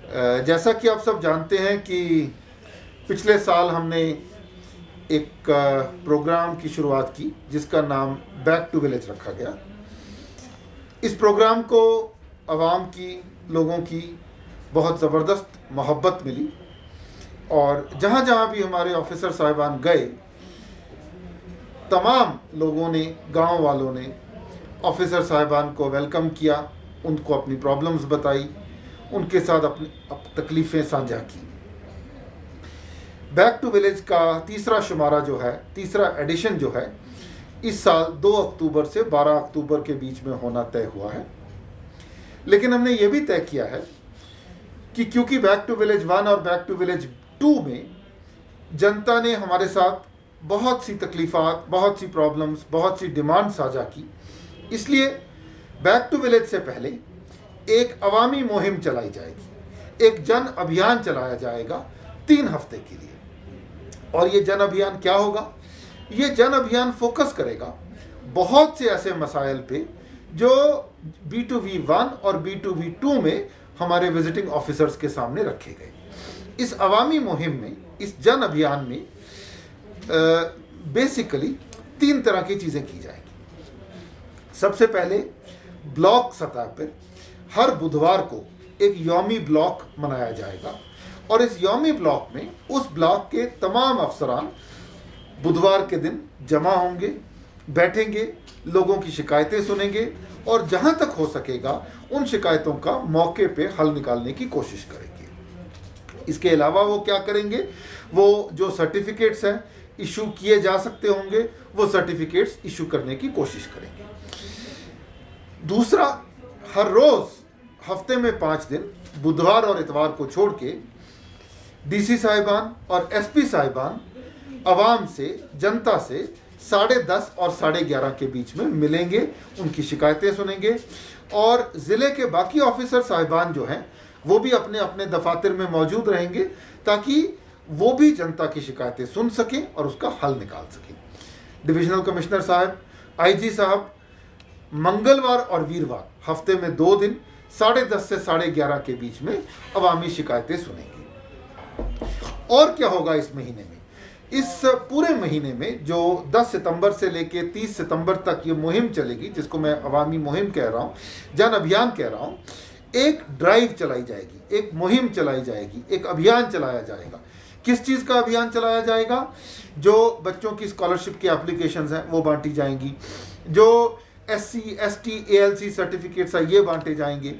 जैसा कि आप सब जानते हैं कि पिछले साल हमने एक प्रोग्राम की शुरुआत की जिसका नाम बैक टू विलेज रखा गया। इस प्रोग्राम को आवाम की, लोगों की बहुत ज़बरदस्त मोहब्बत मिली और जहाँ जहाँ भी हमारे ऑफिसर साहिबान गए, तमाम लोगों ने, गांव वालों ने ऑफिसर साहिबान को वेलकम किया, उनको अपनी प्रॉब्लम्स बताई, उनके साथ अपनी तकलीफ़ें साझा की। बैक टू विलेज का तीसरा शुमारा जो है, तीसरा एडिशन जो है, इस साल 2 अक्टूबर से 12 अक्टूबर के बीच में होना तय हुआ है। लेकिन हमने ये भी तय किया है कि क्योंकि बैक टू विलेज 1 और बैक टू विलेज 2 में जनता ने हमारे साथ बहुत सी तकलीफ़ात, बहुत सी प्रॉब्लम्स, बहुत सी डिमांड साझा की, इसलिए बैक टू विलेज से पहले एक अवामी मुहिम चलाई जाएगी, एक जन अभियान चलाया जाएगा 3 हफ्ते के लिए। और ये जन अभियान क्या होगा? ये जन अभियान फोकस करेगा बहुत से ऐसे मसाइल पे जो B2V1 और B2V2 में हमारे विजिटिंग ऑफिसर्स के सामने रखे गए। इस अवामी मुहिम में, इस जन अभियान में बेसिकली 3 तरह की चीज़ें की जाएंगी। सबसे पहले ब्लॉक सतह पर हर बुधवार को एक यौमी ब्लॉक मनाया जाएगा और इस यौमी ब्लॉक में उस ब्लॉक के तमाम अफसरान बुधवार के दिन जमा होंगे, बैठेंगे, लोगों की शिकायतें सुनेंगे और जहां तक हो सकेगा उन शिकायतों का मौके पे हल निकालने की कोशिश करेंगे। इसके अलावा वो क्या करेंगे? वो जो सर्टिफिकेट्स हैं इशू किए जा सकते होंगे, वो सर्टिफिकेट्स इशू करने की कोशिश करेंगे। दूसरा, हर रोज़ हफ्ते में 5 दिन, बुधवार और इतवार को छोड़ के, डीसी साहिबान और एसपी साहिबान आवाम से, जनता से 10:30 और 11:30 के बीच में मिलेंगे, उनकी शिकायतें सुनेंगे और ज़िले के बाकी ऑफिसर साहिबान जो हैं वो भी अपने अपने दफातर में मौजूद रहेंगे ताकि वो भी जनता की शिकायतें सुन सकें और उसका हल निकाल सकें। डिविजनल कमिश्नर साहब, आईजी साहब मंगलवार और वीरवार हफ्ते में 2 दिन 10:30 से 11:30 के बीच में अवामी शिकायतें सुनेंगे। और क्या होगा इस महीने में? इस पूरे महीने में जो 10 सितंबर से लेके 30 सितंबर तक ये मुहिम चलेगी, जिसको मैं अवामी मुहिम कह रहा हूँ, जन अभियान कह रहा हूँ, एक ड्राइव चलाई जाएगी, एक मुहिम चलाई जाएगी, एक अभियान चलाया जाएगा। किस चीज़ का अभियान चलाया जाएगा? जो बच्चों की स्कॉलरशिप की एप्लीकेशंस हैं वो बांटी जाएंगी, जो SC, ST, ALC सर्टिफिकेट्स हैं ये बांटे जाएंगे,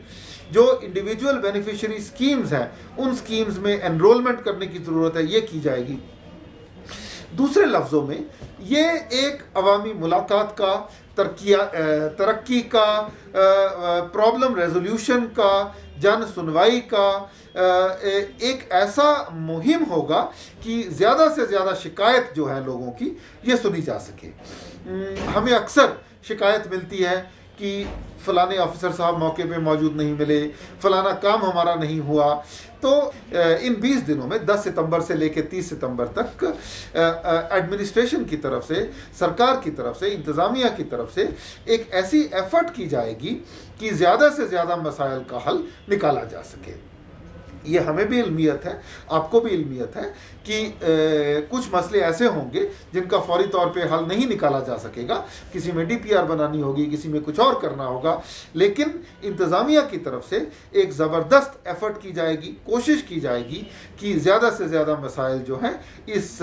जो इंडिविजुअल बेनिफिशियरी स्कीम्स हैं उन स्कीम्स में एनरोलमेंट करने की ज़रूरत है ये की जाएगी। दूसरे लफ्ज़ों में ये एक अवामी मुलाकात का, तरक्की का, प्रॉब्लम रेजोल्यूशन का, जन सुनवाई का एक ऐसा मुहिम होगा कि ज़्यादा से ज़्यादा शिकायत जो है लोगों की ये सुनी जा सके। हमें अक्सर शिकायत मिलती है कि फ़लाने ऑफिसर साहब मौके पे मौजूद नहीं मिले, फ़लाना काम हमारा नहीं हुआ। तो इन 20 दिनों में 10 सितंबर से लेकर 30 सितंबर तक एडमिनिस्ट्रेशन की तरफ से, सरकार की तरफ से, इंतज़ामिया की तरफ से एक ऐसी एफर्ट की जाएगी कि ज़्यादा से ज़्यादा मसाइल का हल निकाला जा सके। ये हमें भी इल्मियत है, आपको भी इल्मियत है कि कुछ मसले ऐसे होंगे जिनका फौरी तौर पे हल नहीं निकाला जा सकेगा, किसी में DPR बनानी होगी, किसी में कुछ और करना होगा, लेकिन इंतज़ामिया की तरफ से एक ज़बरदस्त एफर्ट की जाएगी, कोशिश की जाएगी कि ज़्यादा से ज़्यादा मसाइल जो हैं इस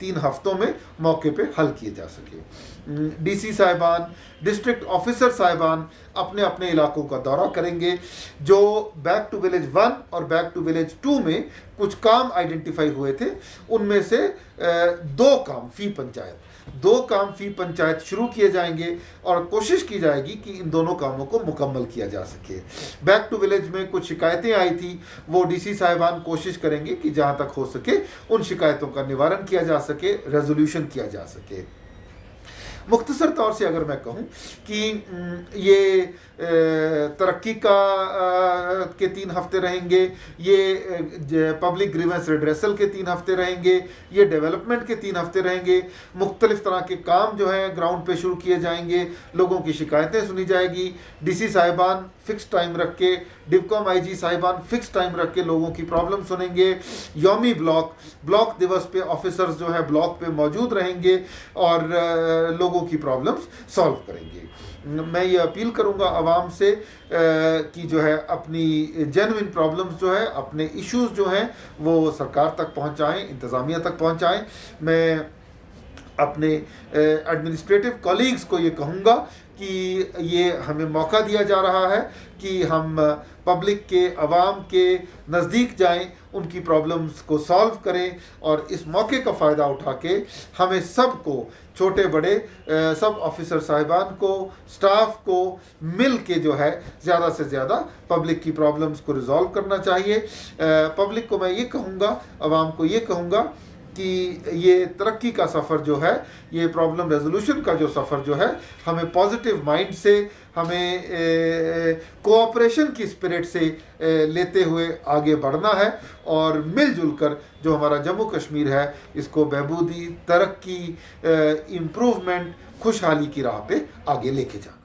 3 हफ्तों में मौके पे हल किए जा सके। DC साहिबान, डिस्ट्रिक्ट ऑफिसर साहिबान अपने अपने इलाकों का दौरा करेंगे। जो बैक टू विलेज 1 और बैक टू विलेज 2 में कुछ काम आइडेंटिफाई हुए थे, उनमें से 2 काम फी पंचायत शुरू किए जाएंगे और कोशिश की जाएगी कि इन दोनों कामों को मुकम्मल किया जा सके। बैक टू विलेज में कुछ शिकायतें आई थी, वो DC साहिबान कोशिश करेंगे कि जहाँ तक हो सके उन शिकायतों का निवारण किया जा सके, रेजोल्यूशन किया जा सके। मुख्तसर तौर से अगर मैं कहूँ कि ये तरक्की के 3 हफ्ते रहेंगे, ये पब्लिक ग्रीवेंस रिड्रेसल के 3 हफ्ते रहेंगे, ये डेवलपमेंट के 3 हफ्ते रहेंगे। मुख्तलिफ तरह के काम जो हैं ग्राउंड पे शुरू किए जाएंगे, लोगों की शिकायतें सुनी जाएगी, DC साहिबान फिक्स टाइम रख के डिवकॉम आईजी साहिबान फिक्स टाइम रख के लोगों की प्रॉब्लम सुनेंगे। यौमी ब्लॉक दिवस पे ऑफिसर्स जो है ब्लॉक पे मौजूद रहेंगे और लोगों की प्रॉब्लम्स सॉल्व करेंगे। मैं ये अपील करूंगा आवाम से कि जो है अपनी जेन्युइन प्रॉब्लम्स जो है, अपने इश्यूज जो हैं वो सरकार तक पहुंचाएं, इंतज़ामिया तक पहुंचाएं। मैं अपने एडमिनिस्ट्रेटिव कॉलीग्स को ये कहूँगा कि ये हमें मौका दिया जा रहा है कि हम पब्लिक के, अवाम के नज़दीक जाएं, उनकी प्रॉब्लम्स को सॉल्व करें और इस मौके का फ़ायदा उठा के हमें सबको, छोटे बड़े सब ऑफिसर साहिबान को, स्टाफ को मिल के जो है ज़्यादा से ज़्यादा पब्लिक की प्रॉब्लम्स को रिजॉल्व करना चाहिए। पब्लिक को मैं ये कहूँगा, अवाम को ये कहूँगा कि ये तरक्की का सफ़र जो है, ये प्रॉब्लम रेजोल्यूशन का जो सफ़र जो है, हमें पॉजिटिव माइंड से, हमें कोऑपरेशन की स्पिरिट से लेते हुए आगे बढ़ना है और मिलजुल कर जो हमारा जम्मू कश्मीर है इसको बहबूदी, तरक्की, इम्प्रूवमेंट, खुशहाली की राह पे आगे लेके जाना।